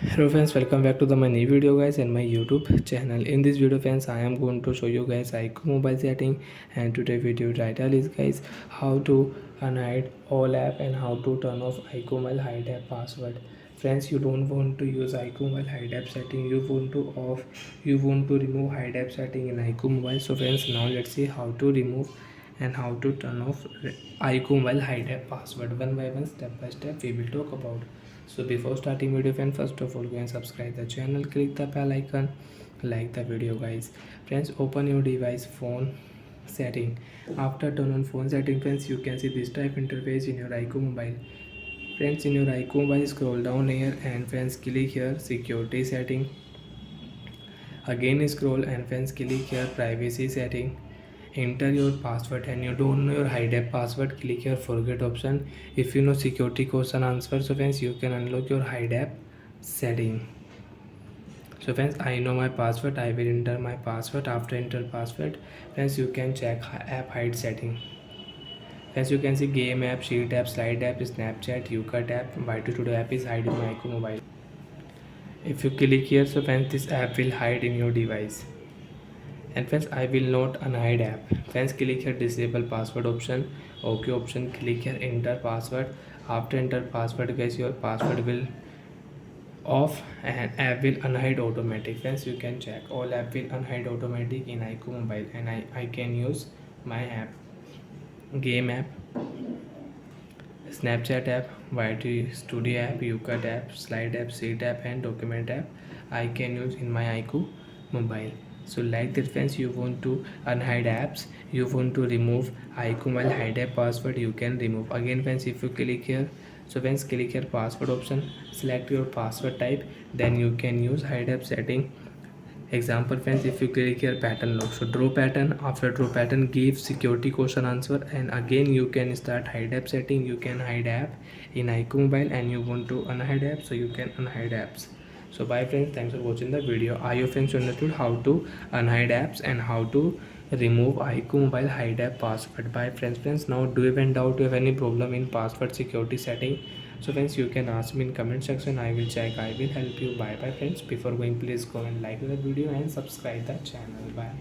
Hello friends, welcome back to my new video guys and my YouTube channel. In this video friends, I am going to show you guys iqoo mobile setting, and today video title is guys how to unhide all app and how to turn off iqoo mobile hide app password. Friends, you don't want to use iqoo mobile hide app setting, you want to remove hide app setting in iqoo mobile. So friends, now let's see how to remove and how to turn off iqoo mobile hide app password. One by one, step by step we will talk about. So before starting video friends, first of all go and subscribe the channel, click the bell icon, like the video guys. Friends, open your device phone setting. After turn on phone setting friends, you can see this type interface in your iqoo mobile. Friends, in your iqoo mobile, scroll down here and friends click here security setting. Again scroll and friends click here privacy setting. Enter your password and you don't know your hide app password, click here forget option. If you know security question answer, so friends you can unlock your hide app setting. So friends, I know my password, I will enter my password. After enter password friends, you can check app hide setting. Friends, you can see game app, sheet app, slide app, snapchat, uqoo app, y2 studio app is hiding my iqoo mobile. If you click here, so friends this app will hide in your device. And friends, I will not unhide app. Friends, click here disable password option, ok option, click here enter password. After enter password guys, your password will off and app will unhide automatic. Friends, you can check all app will unhide automatic in iqoo mobile, and I can use my app, game app, snapchat app, y2 studio app, uqoo app, slide app, sheet app and document app I can use in my iqoo mobile. So like that friends, you want to unhide apps, you want to remove iqoo mobile hide app password, you can remove. Again friends, if you click here, so friends click here password option, select your password type, then you can use hide app setting. Example friends, if you click here pattern lock, so draw pattern. After draw pattern, give security question answer, and again you can start hide app setting. You can hide app in iqoo mobile and you want to unhide app, so you can unhide apps. So bye friends, thanks for watching the video. I hope friends understood how to unhide apps and how to remove iqoo mobile hide app password. Bye friends. Now do you have any doubt, do you have any problem in password security setting, so friends you can ask me in comment section, I will check, I will help you. Bye bye friends. Before going, please go and like the video and subscribe the channel. Bye.